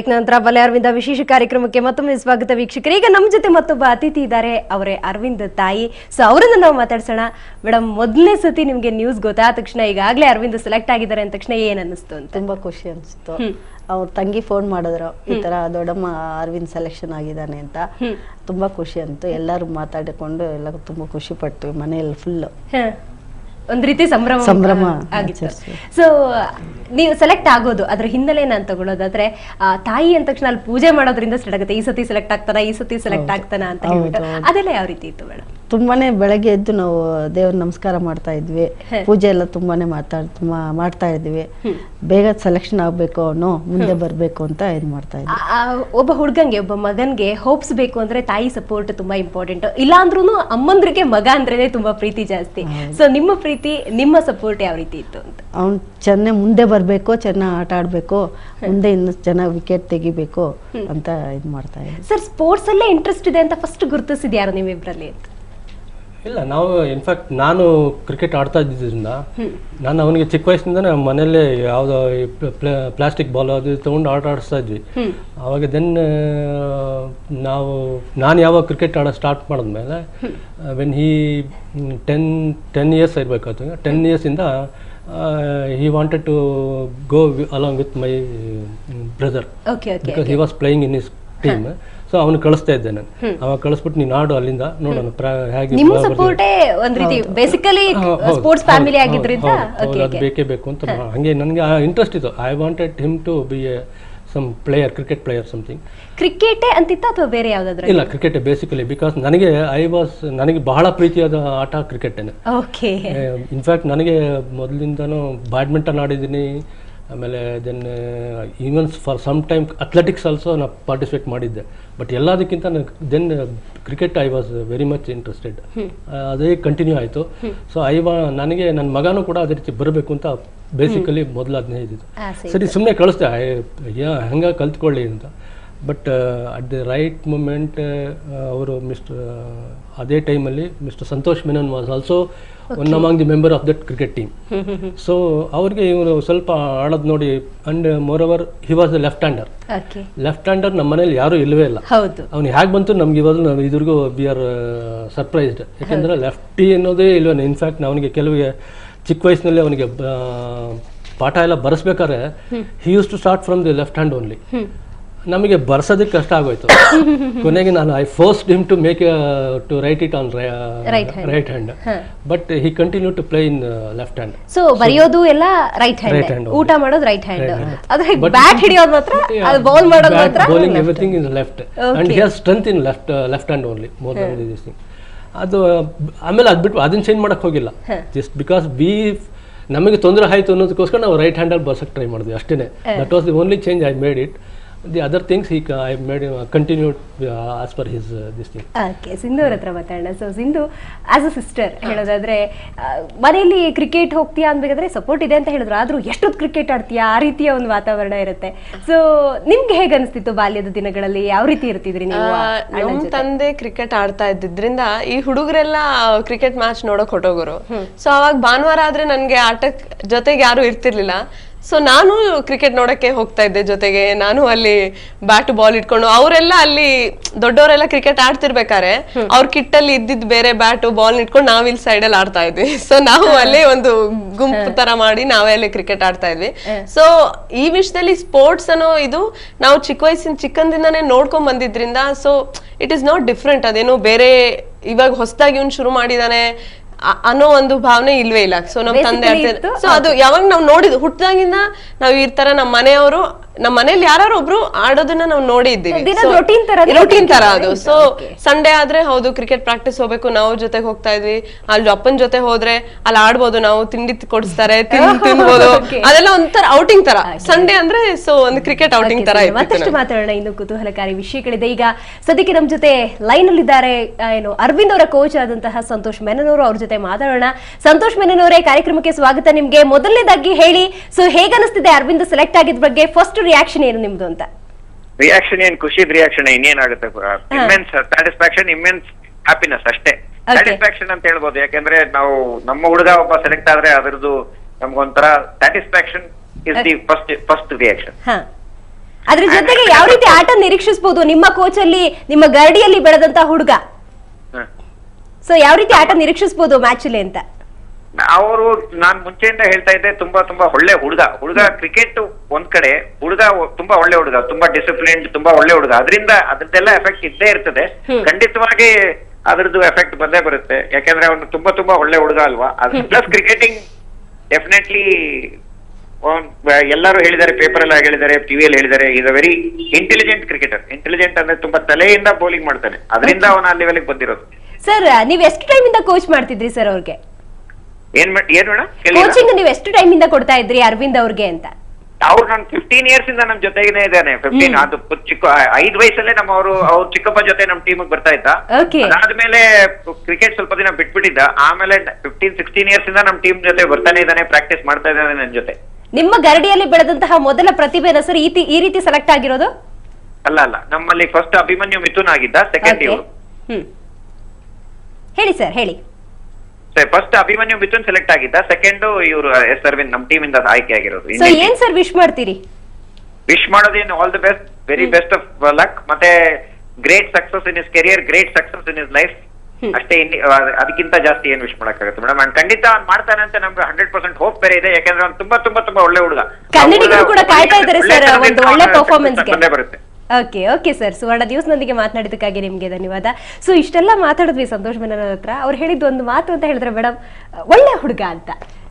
Break ನಂತರ ಬಲೆ ಅರವಿಂದ ವಿಶೇಷ ಕಾರ್ಯಕ್ರಮಕ್ಕೆ ಮತ್ತೊಮ್ಮೆ ಸ್ವಾಗತ ವೀಕ್ಷಕರೇ. ಈಗ ನಮ್ಮ ಜೊತೆ ಮತ್ತೊಬ್ಬ ಅತಿಥಿ ಇದ್ದಾರೆ, ಅವರೇ ಅರವಿಂದ್ ತಾಯಿ. ಸೊ ಅವರನ್ನ ನಾವು ಮಾತಾಡ್ಸೋಣ. ಮೇಡಮ್, ಮೊದಲನೇ ಸತಿ ನಿಮ್ಗೆ ನ್ಯೂಸ್ ಗೊತ್ತಾದ ತಕ್ಷಣ, ಈಗಾಗಲೇ ಅರವಿಂದ್ ಸೆಲೆಕ್ಟ್ ಆಗಿದ್ದಾರೆ ಅಂದ ತಕ್ಷಣ ಏನ್ ಅನ್ನಿಸ್ತು ಅಂತ? ತುಂಬಾ ಖುಷಿ ಅನಿಸ್ತು. ಅವ್ರ ತಂಗಿ ಫೋನ್ ಮಾಡಿದ್ರು, ಈ ತರ ದೊಡ್ಡಮ್ಮ ಅರವಿಂದ್ ಸೆಲೆಕ್ಷನ್ ಆಗಿದ್ದಾನೆ ಅಂತ. ತುಂಬಾ ಖುಷಿ ಅಂತು. ಎಲ್ಲರೂ ಮಾತಾಡಿಕೊಂಡು ಎಲ್ಲ ತುಂಬಾ ಖುಷಿ ಪಟ್ವಿ ಮನೆಯಲ್ಲಿ ಫುಲ್. ಒಂದ್ ರೀತಿ ಸಂಭ್ರಮ ಆಗಿತ್ತು. ಸೊ ನೀವು ಸೆಲೆಕ್ಟ್ ಆಗೋದು ಅದ್ರ ಹಿನ್ನೆಲೆ ನಾನು ತಗೊಳ್ಳೋದಾದ್ರೆ, ತಾಯಿ ಅಂದ ತಕ್ಷಣ ಅಲ್ಲಿ ಪೂಜೆ ಮಾಡೋದ್ರಿಂದ ಸ್ಟಾರ್ಟ್ ಆಗುತ್ತೆ. ಈ ಸತಿ ಸೆಲೆಕ್ಟ್ ಆಗ್ತಾನ, ಈ ಸತಿ ಸೆಲೆಕ್ಟ್ ಆಗ್ತಾನ ಅಂತ ಹೇಳ್ಬಿಟ್ಟು ಅದೆಲ್ಲ ಯಾವ ರೀತಿ ಇತ್ತು ಮೇಡಮ್? ತುಂಬಾನೇ ಬೆಳಗ್ಗೆ ಎದ್ದು ನಾವು ದೇವ್ರ ನಮಸ್ಕಾರ ಮಾಡ್ತಾ ಇದ್ವಿ, ಪೂಜೆ ಎಲ್ಲ ತುಂಬಾನೇ ಮಾಡ್ತಾ ಇದ್ವಿ. ಬೇಗ ಸೆಲೆಕ್ಷನ್ ಆಗ್ಬೇಕು, ಅವನು ಮುಂದೆ ಬರ್ಬೇಕು ಅಂತ ಇದ್ ಮಾಡ್ತಾ ಇದ್ವಿ. ಒಬ್ಬ ಹುಡುಗಂಗೆ, ಒಬ್ಬ ಮಗನ್ಗೆ ಹೋಪ್ಸ್ ಬೇಕು ಅಂದ್ರೆ ತಾಯಿ ಸಪೋರ್ಟ್ ತುಂಬಾ ಇಂಪಾರ್ಟೆಂಟ್. ಇಲ್ಲ ಅಂದ್ರೂ ಅಮ್ಮಂದ್ರಿಗೆ ಮಗ ಅಂದ್ರೇನೆ ತುಂಬಾ ಪ್ರೀತಿ ಜಾಸ್ತಿ. ಸೊ ನಿಮ್ಮ ಪ್ರೀತಿ, ನಿಮ್ಮ ಸಪೋರ್ಟ್ ಯಾವ ರೀತಿ ಇತ್ತು ಅಂತ? ಅವ್ನು ಚೆನ್ನಾಗಿ ಮುಂದೆ ಬರ್ಬೇಕು, ಚೆನ್ನಾಗಿ ಆಟ ಆಡ್ಬೇಕು, ಮುಂದೆ ಇನ್ನು ಚೆನ್ನಾಗಿ ವಿಕೆಟ್ ತೆಗಿಬೇಕು ಅಂತ ಇದ್ ಮಾಡ್ತಾ ಇದ್ವಿ. ಸರ್, ಸ್ಪೋರ್ಟ್ಸ್ ಅಲ್ಲೇ ಇಂಟ್ರೆಸ್ಟ್ ಇದೆ ಅಂತ ಫಸ್ಟ್ ಗುರುತಿಸಿದ್ಯಾರು ನೀವಿಬ್ರಲ್ಲಿ ಅಂತ? ಇಲ್ಲ, ನಾವು ಇನ್ಫ್ಯಾಕ್ಟ್ ನಾನು ಕ್ರಿಕೆಟ್ ಆಡ್ತಾ ಇದ್ದಿದ್ದರಿಂದ ನಾನು ಅವನಿಗೆ ಚಿಕ್ಕ ವಯಸ್ಸಿಂದ ಮನೆಯಲ್ಲೇ ಯಾವುದೋ ಪ್ಲಾಸ್ಟಿಕ್ ಬಾಲ್ ಅದು ತೊಗೊಂಡು ಆಟ ಆಡಿಸ್ತಾ ಇದ್ವಿ. ಆವಾಗ ದೆನ್ ನಾನು ಯಾವಾಗ ಕ್ರಿಕೆಟ್ ಆಡೋ ಸ್ಟಾರ್ಟ್ ಮಾಡಿದ್ಮೇಲೆ ವೆನ್ ಹಿ 10 ಇಯರ್ಸ್ ಇರಬೇಕಾಯ್ತು. 10 ಇಯರ್ಸಿಂದ he wanted to go along with my brother because he was playing in his team. So ಅವನು ಕಳಿಸ್ತಾ ಇದ್ದೆ ನಾನು. ಅವಾಗ ಕಳಿಸ್ಬಿಟ್ಟು ನೀನು ಆಡು, ಅಲ್ಲಿಂದ ನೋಡೋಣ ಹೇಗೆ. ನಿಮ್ಮ ಸಪೋರ್ಟೇ ಒಂದು ರೀತಿ ಬೇಸಿಕಲಿ ಸ್ಪೋರ್ಟ್ಸ್ ಫ್ಯಾಮಿಲಿ ಆಗಿದ್ರಿಂದ ಅದು ಬೇಕೇ ಬೇಕು ಅಂತ. ಹಂಗೆ ನನಗೆ ಇಂಟ್ರೆಸ್ಟ್ ಇತ್ತು. I wanted him to be a some player, cricket player something. Cricket ಅಂತಿತ್ತ ಅಥವಾ ಬೇರೆ ಯಾವ್ದಾದ್ರು? ಇಲ್ಲ, ಕ್ರಿಕೆಟ್ ಬೇಸಿಕಲಿ. ಬಿಕಾಸ್ ನನಗೆ ಬಹಳ ಪ್ರೀತಿಯಾದ ಆಟ ಕ್ರಿಕೆಟೇನೆ. ಓಕೆ. ಇನ್ಫ್ಯಾಕ್ಟ್ ನನಗೆ ಮೊದಲಿಂದನೂ ಬ್ಯಾಡ್ಮಿಂಟನ್ ಆಡಿದ್ದೀನಿ. ಆಮೇಲೆ then even for some time athletics also ನಾನು ಪಾರ್ಟಿಸಿಪೇಟ್ ಮಾಡಿದ್ದೆ. ಬಟ್ ಎಲ್ಲದಕ್ಕಿಂತ then cricket I was very much interested. ಅದೇ ಕಂಟಿನ್ಯೂ ಆಯಿತು. ಸೊ ನನಗೆ ನನ್ನ ಮಗನೂ ಕೂಡ ಅದೇ ರೀತಿ ಬರಬೇಕು ಅಂತ ಬೇಸಿಕಲಿ ಮೊದಲು ಅದನ್ನೇ ಇದ್ದಿದ್ದು. ಸರಿ, ಸುಮ್ಮನೆ ಕಳಿಸ್ದೆ, ಹಂಗೆ ಕಲ್ತ್ಕೊಳ್ಳಿ ಅಂತ. But at the right moment ಅವರು ಅದೇ ಟೈಮಲ್ಲಿ mister Santosh Menon was also one among the member of that cricket team. So ಅವ್ರಿಗೆ ಇವರು ಸ್ವಲ್ಪ ಆಡೋದು ನೋಡಿ, and moreover he was the left hander. ನಮ್ಮ ಮನೇಲಿ ಯಾರೂ ಇಲ್ಲವೇ ಇಲ್ಲ. ಅವ್ನು ಹೇಗೆ ಬಂತು ನಮ್ಗೆ ಇವಾಗ ನಾವು ಇದ್ರಿಗೂ ವಿ ಆರ್ ಸರ್ಪ್ರೈಸ್ಡ್. ಯಾಕೆಂದರೆ ಲೆಫ್ಟಿ ಅನ್ನೋದೇ ಇಲ್ವೇನೆ. ಇನ್ಫ್ಯಾಕ್ಟ್ ಅವನಿಗೆ ಕೆಲವಿಗೆ ಚಿಕ್ಕ ವಯಸ್ಸಿನಲ್ಲಿ ಅವನಿಗೆ ಪಾಠ ಎಲ್ಲ ಬರೆಸ್ಬೇಕಾದ್ರೆ he use to start from the left hand only. ನಮಗೆ ಬರ್ಸೋದಕ್ಕೆ ಕಷ್ಟ ಆಗೋಯ್ತು. ಕೊನೆಗೆ ನಾನು I forced him to make to write it on right hand, but he continue to play in left hand. So ಬರೆಯೋದು ಎಲ್ಲ ರೈಟ್ ಹ್ಯಾಂಡ್, ಊಟ ಮಾಡೋದು ರೈಟ್ ಹ್ಯಾಂಡ್, ಆದ್ರೆ ಬ್ಯಾಟ್ ಹಿಡಿಯೋದು ಮಾತ್ರ, ಬೌಲ್ ಮಾಡೋದು ಮಾತ್ರ, bowling everything in left. And he has strength in left hand only more than this thing. ಅದು ಆಮೇಲೆ ಅದು ಬಿಟ್ಟು ಅದನ್ನ ಚೇಂಜ್ ಮಾಡಕ್ ಹೋಗಿಲ್ಲ. ಜಸ್ಟ್ ಬಿಕಾಸ್ ನಮಗೆ ತೊಂದರೆ ಆಯ್ತು ಅನ್ನೋದಕ್ಕೋಸ್ಕರ ನಾವು ರೈಟ್ ಹ್ಯಾಂಡಲ್ಲಿ ಬರ್ಸಕ್ಕೆ ಟ್ರೈ ಮಾಡಿದ್ವಿ ಅಷ್ಟೇ. That was the only change I made it. The other things I made continued as per his this thing. Okay, Sindhu ಅವ್ರ ಹತ್ರ ಮಾತಾಡೋಣ. So Sindhu, as a sister ಹೇಳೋದಾದ್ರೆ, ಮನೆಯಲ್ಲಿ ಕ್ರಿಕೆಟ್ ಹೋಗ್ತೀಯಾ ಅನ್ಬೇಕಾದ್ರೆ ಸಪೋರ್ಟ್ ಇದೆ ಅಂತ ಹೇಳಿದ್ರು, ಆದ್ರೂ ಎಷ್ಟೊತ್ತು ಕ್ರಿಕೆಟ್ ಆಡ್ತೀಯಾ, ಆ ರೀತಿಯ ಒಂದು ವಾತಾವರಣ ಇರುತ್ತೆ. ಸೊ ನಿಮ್ಗೆ ಹೇಗೆ ಅನಿಸ್ತಿತ್ತು ಬಾಲ್ಯದ ದಿನಗಳಲ್ಲಿ? ಯಾವ ರೀತಿ ಇರ್ತಿದ್ರಿ ನೀವು? ನಮ್ ತಂದೆ ಕ್ರಿಕೆಟ್ ಆಡ್ತಾ ಇದ್ದಿದ್ರಿಂದ ಈ ಹುಡುಗರೆಲ್ಲ ಕ್ರಿಕೆಟ್ ಮ್ಯಾಚ್ ನೋಡಕ್ ಹೊಟ್ಟೋಗೋರು. ಸೊ ಅವಾಗ ಭಾನುವಾರ ಆದ್ರೆ ನನ್ಗೆ ಆಟಕ್ ಜೊತೆಗೆ ಯಾರು ಇರ್ತಿರ್ಲಿಲ್ಲ. ಸೊ ನಾನು ಕ್ರಿಕೆಟ್ ನೋಡಕ್ಕೆ ಹೋಗ್ತಾ ಇದ್ದೆ ಜೊತೆಗೆ. ನಾನು ಅಲ್ಲಿ ಬ್ಯಾಟ್ ಬಾಲ್ ಇಟ್ಕೊಂಡು, ಅವರೆಲ್ಲ ಅಲ್ಲಿ ದೊಡ್ಡವರೆಲ್ಲ ಕ್ರಿಕೆಟ್ ಆಡ್ತಿರ್ಬೇಕಾರೆ ಅವ್ರ ಕಿಟ್ ಅಲ್ಲಿ ಇದ್ದಿದ್ ಬೇರೆ ಬ್ಯಾಟ್ ಬಾಲ್ ಇಟ್ಕೊಂಡು ನಾವ್ ಇಲ್ಲಿ ಸೈಡ್ ಅಲ್ಲಿ ಆಡ್ತಾ ಇದ್ವಿ. ಸೊ ನಾವು ಅಲ್ಲೇ ಒಂದು ಗುಂಪು ತರ ಮಾಡಿ ನಾವೇ ಅಲ್ಲಿ ಕ್ರಿಕೆಟ್ ಆಡ್ತಾ ಇದ್ವಿ. ಸೊ ಈ ವಿಷಯದಲ್ಲಿ ಸ್ಪೋರ್ಟ್ಸ್ ಅನ್ನೋ ಇದು ನಾವು ಚಿಕ್ಕಂದಿಂದಾನೇ ನೋಡ್ಕೊಂಡ್ ಬಂದಿದ್ರಿಂದ, so it is not different. ಅದೇನು ಬೇರೆ ಇವಾಗ ಹೊಸದಾಗಿ ಇವ್ನು ಶುರು ಮಾಡಿದಾನೆ ಅನ್ನೋ ಒಂದು ಭಾವನೆ ಇಲ್ವೇ ಇಲ್ಲ. ಸೊ ನಮ್ ತಂದೆ ಸೊ ಅದು ಯಾವಾಗ ನಾವ್ ನೋಡಿದ್ ಹುಟ್ಟದಾಗಿಂದ ನಾವ್ ಈ ತರ ನಮ್ಮ ಮನೆಯವರು, ನಮ್ಮ ಮನೇಲಿ ಯಾರು ಒಬ್ರು ಆಡೋದನ್ನ ನಾವು ನೋಡಿದ್ದೀವಿ. ರೂಟೀನ್ ತರ ಅದು. ಸೊ ಸಂಡೇ ಆದ್ರೆ ಹೌದು ಕ್ರಿಕೆಟ್ ಪ್ರಾಕ್ಟೀಸ್ ಹೋಗ್ಬೇಕು, ನಾವು ಜೊತೆಗೆ ಹೋಗ್ತಾ ಇದ್ವಿ. ಅಲ್ಲಿ ಅಪ್ಪನ ಜೊತೆ ಹೋದ್ರೆ ಅಲ್ಲಿ ಆಡ್ಬೋದು, ನಾವು ತಿಂಡಿ ಕೊಡಿಸ್ತಾರೆ, ತಿನ್ಬೋದು. ಅದೆಲ್ಲ ಒಂಥರ ಔಟಿಂಗ್ ತರ. ಸಂಡೇ ಅಂದ್ರೆ ಸೊ ಒಂದು ಕ್ರಿಕೆಟ್ ಔಟಿಂಗ್ ತರ. ಮತ್ತಷ್ಟು ಮಾತಾಡೋಣ, ಇನ್ನು ಕುತೂಹಲಕಾರಿ ವಿಷಯಗಳಿದೆ. ಈಗ ಸದ್ಯಕ್ಕೆ ನಮ್ ಜೊತೆ ಲೈನ್ ಅಲ್ಲಿ ಇದ್ದಾರೆ ಏನು ಅರವಿಂದ್ ಅವರ ಕೋಚ್ ಆದಂತಹ ಸಂತೋಷ್ ಮೆನನ್ ಅವರು. ಅವ್ರ ಜೊತೆ ಮಾತಾಡೋಣ. ಸಂತೋಷ್ ಮೆನನ್ ಅವರೇ, ಕಾರ್ಯಕ್ರಮಕ್ಕೆ ಸ್ವಾಗತ ನಿಮ್ಗೆ. ಮೊದಲನೇದಾಗಿ ಹೇಳಿ, ಸೊ ಹೇಗೆ ಅನಿಸ್ತಿದೆ ಅರವಿಂದ್ ಸೆಲೆಕ್ಟ್ ಆಗಿದ ಬಗ್ಗೆ? ಫಸ್ಟ್ ರಿಯಾಕ್ಷನ್ ಏನು ನಿಮ್ದು ಅಂತ? ರಿಯಾಕ್ಷನ್ ಏನ್ ಖುಷಿ ರಿಯಾಕ್ಷನ್, ಇನ್ನೇನಾಗುತ್ತೆ, ಇಮ್ಮೆನ್ಸ್ ಸ್ಯಾಟಿಸ್ಫ್ಯಾಕ್ಷನ್, ಇಮ್ಮೆನ್ಸ್ ಹ್ಯಾಪಿನೆಸ್ ಅಷ್ಟೇ. ಸ್ಯಾಟಿಸ್ಫ್ಯಾಕ್ಷನ್ ಅಂತ ಹೇಳ್ಬೋದು. ಯಾಕಂದ್ರೆ ನಾವು ನಮ್ಮ ಹುಡುಗ ಒಬ್ಬ ಸೆಲೆಕ್ಟ್ ಆದ್ರೆ ಅದರದ್ದು ನಮ್ಗೊಂಥರ satisfaction is the first reaction. ಅದ್ರ ಜೊತೆಗೆ ಯಾವ ರೀತಿ ಆಟ ನಿರೀಕ್ಷಿಸಬಹುದು ನಿಮ್ಮ ಕೋಚ್ ಅಲ್ಲಿ, ನಿಮ್ಮ ಗರಡಿಯಲ್ಲಿ ಬೆಳೆದಂತ ಹುಡುಗ? ಸೊ ಯಾವ ರೀತಿ ಆಟ ನಿರೀಕ್ಷಿಸಬಹುದು ಮ್ಯಾಚ್ ಅಲ್ಲಿ ಅಂತ? ಅವರು ನಾನ್ ಮುಂಚೆಯಿಂದ ಹೇಳ್ತಾ ಇದ್ದೆ, ತುಂಬಾ ಒಳ್ಳೆ ಹುಡುಗ ಕ್ರಿಕೆಟ್ ಒಂದ್ ಕಡೆ, ತುಂಬಾ ಒಳ್ಳೆ ಹುಡುಗ, ತುಂಬಾ ಡಿಸಿಪ್ಲಿನ್, ತುಂಬಾ ಒಳ್ಳೆ ಹುಡುಗ. ಅದ್ರದ್ದೆಲ್ಲ ಎಫೆಕ್ಟ್ ಇದ್ದೇ ಇರ್ತದೆ. ಖಂಡಿತವಾಗಿ ಅದ್ರದ್ದು ಎಫೆಕ್ಟ್ ಬಂದೇ ಬರುತ್ತೆ. ಯಾಕಂದ್ರೆ ಅವನು ತುಂಬಾ ಒಳ್ಳೆ ಹುಡುಗ ಅಲ್ವಾ. ಪ್ಲಸ್ ಕ್ರಿಕೆಟಿಂಗ್ ಡೆಫಿನೆಟ್ಲಿ ಎಲ್ಲರೂ ಹೇಳಿದ್ದಾರೆ, ಪೇಪರ್ ಎಲ್ಲ ಹೇಳಿದ್ದಾರೆ, ಟಿವಿಯಲ್ಲಿ ಹೇಳಿದ್ದಾರೆ, is a very intelligent cricketer. Intelligent ಅಂದ್ರೆ ತುಂಬಾ ತಲೆಯಿಂದ ಬೌಲಿಂಗ್ ಮಾಡ್ತಾನೆ, ಅದರಿಂದ ಅವನ ಆ ಲೆವೆಲ್ಗೆ ಬಂದಿರೋದು. ಸರ್ ನೀವ್ ಎಷ್ಟು ಟೈಮ್ ಇಂದ ಕೋಚ್ ಮಾಡ್ತಿದ್ರಿ ಸರ್ ಅವ್ರಿಗೆ? ಏನ್ ಮೇಡಮ್ ಕೋಚಿಂಗ್ ನೀವು ಎಷ್ಟು ಟೈಮ್ ಇಂದ ಕೊಡ್ತಾ ಇದ್ರಿ ಅರವಿಂದ್ ಅವ್ರಿಗೆ ಅಂತ? ಅವ್ರು ನಾನು 15 years ಇಂದ ನಮ್ ಜೊತೆಗೇನೆ ಇದ್ದಾನೆ. 15 ಅದು ಚಿಕ್ಕ 5 ವಯಸ್ಸಲ್ಲೇ ಅವ್ರ ಚಿಕ್ಕಪ್ಪ ಜೊತೆ ನಮ್ ಟೀಮ್ ಬರ್ತಾ ಇದ್ದ. ಅದಾದ್ಮೇಲೆ ಕ್ರಿಕೆಟ್ ಸ್ವಲ್ಪ ದಿನ ಬಿಟ್ಬಿಟ್ಟಿದ್ದ. ಆಮೇಲೆ 15-16 years ಇಂದ ನಮ್ ಟೀಮ್ ಜೊತೆ ಬರ್ತಾನೆ ಇದ್ದಾನೆ, ಪ್ರಾಕ್ಟೀಸ್ ಮಾಡ್ತಾ ಇದ್ದಾನೆ ನನ್ ಜೊತೆ. ನಿಮ್ಮ ಗರಡಿಯಲ್ಲಿ ಬೆಳೆದಂತಹ ಮೊದಲ ಪ್ರತಿಭೆನ ಸರ್ ಈ ರೀತಿ ಸೆಲೆಕ್ಟ್ ಆಗಿರೋದು? ಅಲ್ಲ, ನಮ್ಮಲ್ಲಿ ಫಸ್ಟ್ ಅಭಿಮನ್ಯು ಮಿಥುನ್ ಆಗಿದ್ದ, ಸೆಕೆಂಡ್ ಇವರು. ಹೇಳಿ ಸರ್, ಹೇಳಿ. ಫಸ್ಟ್ ಅಭಿಮನ್ಯು ಮಿಥುನ್ ಸೆಲೆಕ್ಟ್ ಆಗಿದ್ದ, ಸೆಕೆಂಡ್ ಇವರು ಎಸ್ ಅರವಿಂದ್ ನಮ್ ಟೀಮ್ ಇಂದ ಆಯ್ಕೆ ಆಗಿರೋದು. ಏನ್ ಸರ್ ವಿಶ್ ಮಾಡ್ತೀರಿ? ವಿಶ್ ಮಾಡೋದೇನು, all the best, very best of luck, ಮತ್ತೆ great success in is career, great success in is life. ಅಷ್ಟೇ, ಅದಕ್ಕಿಂತ ಜಾಸ್ತಿ ಏನ್ ವಿಶ್ ಮಾಡಕ್ಕಾಗುತ್ತೆ ಮೇಡಮ್. ಅಂಡ್ ಖಂಡಿತ ಅವ್ನು ಮಾಡ್ತಾನೆ ಅಂತ ನಮ್ಗೆ 100% ಹೋಪ್ ಬೇರೆ ಇದೆ. ಯಾಕಂದ್ರೆ ಅವ್ನು ತುಂಬಾ ಒಳ್ಳೆ ಹುಡುಗ. ಕನ್ನಡಿಗರು ಕೂಡ ಕಾಯ್ತಾ ಇದ್ದಾರೆ ಸರ್ ಒಂದು ಒಳ್ಳೆ ಪರ್ಫಾರ್ಮೆನ್ಸ್ ಗೆ. ಬರುತ್ತೆ. ಓಕೆ ಸರ್, ಸುವರ್ಣ ನ್ಯೂಸ್ ನೊಂದಿಗೆ ಮಾತನಾಡಿದಕ್ಕಾಗಿ ನಿಮ್ಗೆ ಧನ್ಯವಾದ. ಸೊ ಇಷ್ಟೆಲ್ಲ ಮಾತಾಡಿದ್ವಿ ಸಂತೋಷ್ ಮೆನನ್ ಹತ್ರ. ಅವ್ರು ಹೇಳಿದ್ದು ಒಂದು ಮಾತು ಅಂತ ಹೇಳಿದ್ರೆ ಮೇಡಮ್, ಒಳ್ಳೆ ಹುಡುಗ ಅಂತ.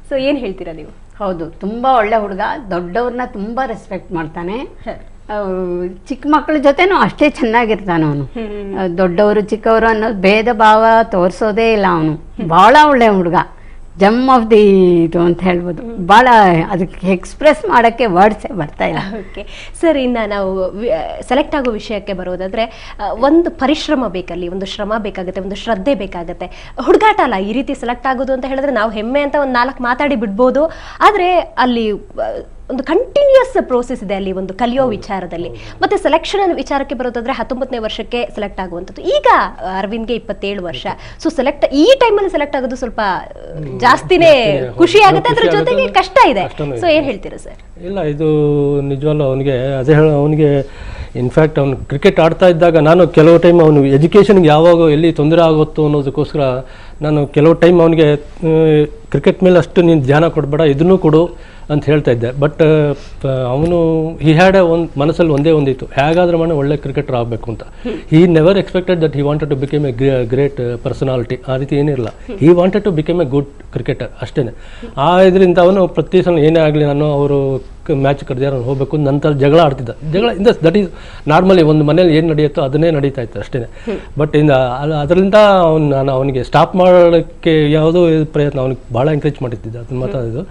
ಸೊ ಏನ್ ಹೇಳ್ತೀರಾ ನೀವು? ಹೌದು, ತುಂಬಾ ಒಳ್ಳೆ ಹುಡುಗ, ದೊಡ್ಡವ್ರನ್ನ ತುಂಬಾ ರೆಸ್ಪೆಕ್ಟ್ ಮಾಡ್ತಾನೆ. ಚಿಕ್ಕ ಮಕ್ಕಳ ಜೊತೆನೂ ಅಷ್ಟೇ ಚೆನ್ನಾಗಿರ್ತಾನೆ ಅವನು. ದೊಡ್ಡವರು ಚಿಕ್ಕವರು ಅನ್ನೋದು ಭೇದ ಭಾವ ತೋರಿಸೋದೇ ಇಲ್ಲ ಅವನು. ಬಹಳ ಒಳ್ಳೆ ಹುಡುಗ, ಜಮ್ ಆಫ್ ದಿ ಇದು ಅಂತ ಹೇಳ್ಬೋದು. ಭಾಳ ಅದಕ್ಕೆ ಎಕ್ಸ್ಪ್ರೆಸ್ ಮಾಡೋಕ್ಕೆ ವರ್ಡ್ಸೇ ಬರ್ತಾ ಇಲ್ಲ. ಓಕೆ ಸರ್, ಇನ್ನು ನಾವು ಸೆಲೆಕ್ಟ್ ಆಗೋ ವಿಷಯಕ್ಕೆ ಬರೋದಾದ್ರೆ, ಒಂದು ಪರಿಶ್ರಮ ಬೇಕಲ್ಲಿ, ಒಂದು ಶ್ರಮ ಬೇಕಾಗುತ್ತೆ, ಒಂದು ಶ್ರದ್ಧೆ ಬೇಕಾಗುತ್ತೆ. ಹುಡುಗಾಟ ಅಲ್ಲ ಈ ರೀತಿ ಸೆಲೆಕ್ಟ್ ಆಗೋದು ಅಂತ ಹೇಳಿದ್ರೆ ನಾವು ಹೆಮ್ಮೆ ಅಂತ ಒಂದು 4 ಮಾತಾಡಿ ಬಿಡ್ಬೋದು. ಆದರೆ ಅಲ್ಲಿ ಒಂದು ಕಂಟಿನ್ಯೂಸ್ ಪ್ರೋಸೆಸ್ ಇದೆ ಅಲ್ಲಿ, ಒಂದು ಕಲಿಯೋ ವಿಚಾರದಲ್ಲಿ. ಮತ್ತೆ ಸೆಲೆಕ್ಷನ್ ವಿಚಾರಕ್ಕೆ ಬರೋದಾದ್ರೆ 19ನೇ ವರ್ಷಕ್ಕೆ ಸೆಲೆಕ್ಟ್ ಆಗುವಂಥದ್ದು. ಈಗ ಅರವಿಂದ್ಗೆ 27 ವರ್ಷ. ಸೊ ಈ ಟೈಮಲ್ಲಿ ಸೆಲೆಕ್ಟ್ ಆಗೋದು ಸ್ವಲ್ಪ ಜಾಸ್ತಿನೇ ಖುಷಿ ಆಗುತ್ತೆ, ಅದ್ರ ಜೊತೆಗೆ ಕಷ್ಟ ಇದೆ. ಸೊ ಏನ್ ಹೇಳ್ತೀರಾ ಸರ್? ಇಲ್ಲ, ಇದು ನಿಜವಲ್ಲ. ಅವನಿಗೆ ಅದೇ ಅವನಿಗೆ ಇನ್ಫ್ಯಾಕ್ಟ್ ಅವನು ಕ್ರಿಕೆಟ್ ಆಡ್ತಾ ಇದ್ದಾಗ ನಾನು ಕೆಲವು ಟೈಮ್ ಅವನು ಎಜುಕೇಷನ್ಗೆ ಯಾವಾಗ ಎಲ್ಲಿ ತೊಂದರೆ ಆಗುತ್ತೋ ಅನ್ನೋದಕ್ಕೋಸ್ಕರ ನಾನು ಕೆಲವು ಟೈಮ್ ಅವನಿಗೆ ಕ್ರಿಕೆಟ್ ಮೇಲೆ ಅಷ್ಟು ನೀನು ಧ್ಯಾನ ಕೊಡಬೇಡ, ಇದನ್ನೂ ಕೊಡು ಅಂತ ಹೇಳ್ತಾ ಇದ್ದೆ. ಬಟ್ ಅವನು ಹಿ ಹ್ಯಾಡ್ ಒಂದು ಮನಸ್ಸಲ್ಲಿ ಒಂದಿತ್ತು, ಹೇಗಾದ್ರೂ ಒಳ್ಳೆ ಕ್ರಿಕೆಟರ್ ಆಗಬೇಕು ಅಂತ. He never expected that he wanted to become a great personality. ಆ ರೀತಿ ಏನಿರಲ್ಲ, he wanted to become a good cricketer ಅಷ್ಟೇ. ಆ ಇದರಿಂದ ಅವನು ಪ್ರತಿ ಸಲ ಏನೇ ಆಗಲಿ ನಾನು ಅವರು ಮ್ಯಾಚ್ ಕರೆದಿರೋ ಹೋಗಬೇಕು, ನಂತರ ಜಗಳ ಆಡ್ತಿದ್ದ. ದಟ್ ಈಸ್ ನಾರ್ಮಲಿ ಒಂದು ಮನೇಲಿ ಏನು ನಡೆಯುತ್ತೋ ಅದನ್ನೇ ನಡೀತಾ ಇತ್ತು ಅಷ್ಟೇ. ಬಟ್ ಅದರಿಂದ ನಾನು ಅವನಿಗೆ ಸ್ಟಾಪ್ ಮಾಡೋಕ್ಕೆ ಯಾವುದೋ ಪ್ರಯತ್ನ ಅವನಿಗೆ ಭಾಳ ಎಂಕರೇಜ್ ಮಾಡಿದ್ದಿದ್ದೆ. ಅದನ್ನ ಮಾತಾಡೋದು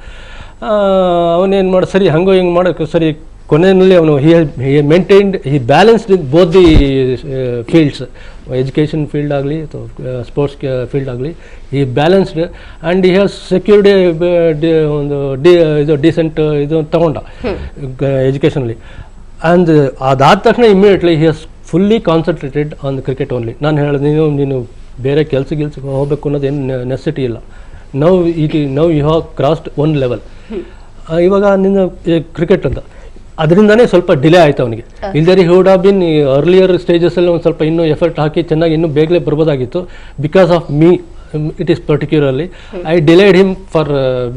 ಅವನೇನು ಮಾಡಿ ಸರಿ ಹಂಗೋ ಹಿಂಗೆ ಮಾಡೋಕ್ಕೆ ಸರಿ. ಕೊನೆಯಲ್ಲಿ ಅವನು he maintained, he balanced in both the fields, education field ಆಗಲಿ ಸ್ಪೋರ್ಟ್ಸ್ ಫೀಲ್ಡ್ ಆಗಲಿ. ಈ balanced and he has secured ಒಂದು ಇದು ಡೀಸೆಂಟ್ ಇದು ತಗೊಂಡ ಎಜುಕೇಷನಲ್ಲಿ. ಆ್ಯಂಡ್ ಅದಾದ ತಕ್ಷಣ immediately he has fully concentrated on cricket only. ನಾನು ಹೇಳಿದೆ, ನೀನು ಬೇರೆ ಕೆಲ್ಸಕ್ಕೆ ಹೋಗಬೇಕು ಅನ್ನೋದೇನು ನೆಸೆಸಿಟಿ ಇಲ್ಲ. Now you have crossed one level. ಇವಾಗ ನಿನ್ನ ಕ್ರಿಕೆಟ್ ಅಂತ ಅದರಿಂದನೇ ಸ್ವಲ್ಪ ಡಿಲೇ ಆಯ್ತು ಅವನಿಗೆ. ಇಲ್ದರೆ he would have bin earlier ಸ್ಟೇಜಸಲ್ಲಿ ಒಂದು ಸ್ವಲ್ಪ ಇನ್ನೂ ಎಫರ್ಟ್ ಹಾಕಿ ಚೆನ್ನಾಗಿ ಇನ್ನೂ ಬೇಗನೆ ಬರ್ಬೋದಾಗಿತ್ತು. Because of me it is particularly I delayed him for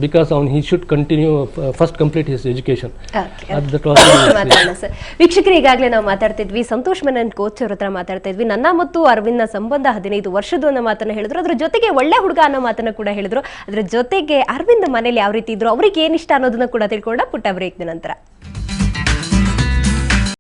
because he should continue first complete his education. That was sir. ವೀಕ್ಷಕರು, ಈಗಾಗಲೇ ನಾವು ಮಾತಾಡ್ತಿದ್ವಿ, ಸಂತೋಷ್ ಮೆನನ್ ಕೋಚ್ ಅವ್ರ ಹತ್ರ ಮಾತಾಡ್ತಾ ಇದ್ವಿ. ನನ್ನ ಮತ್ತು ಅರವಿಂದ್ನ ಸಂಬಂಧ 15 ವರ್ಷದ್ದು ಅನ್ನೋ ಮಾತನ್ನ ಹೇಳಿದ್ರು. ಅದ್ರ ಜೊತೆಗೆ ಒಳ್ಳೆ ಹುಡುಗ ಅನ್ನೋ ಮಾತನ್ನ ಕೂಡ ಹೇಳಿದ್ರು. ಅದ್ರ ಜೊತೆಗೆ ಅರವಿಂದ್ ಮನೇಲಿ ಯಾವ ರೀತಿ ಇದ್ರು, ಅವ್ರಿಗೆ ಏನಿಷ್ಟ ಅನ್ನೋದನ್ನ ಕೂಡ ತಿಳ್ಕೊಂಡ ಪುಟ್ಟ ಬ್ರೇಕ್ ನಂತರ.